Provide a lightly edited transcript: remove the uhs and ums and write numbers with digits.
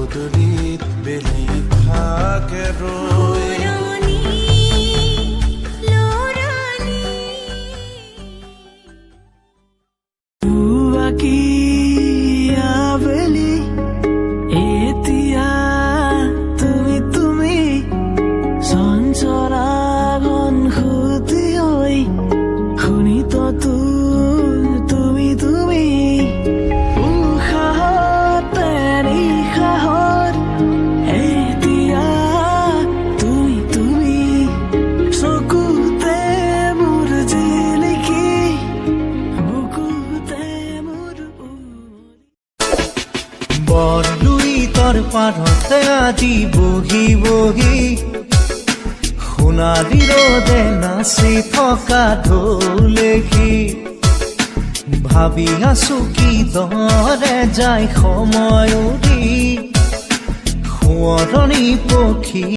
পদূলিত বেলি থাকে ৰৈ বৰলুৰিতৰ পাৰতে আজি বহি বহি সোণালী ৰ'দে নাচি থকা ঢোলেখি ভাবি আছো কিদৰে যায় সময় উৰি সোঁৱৰণি পক্ষী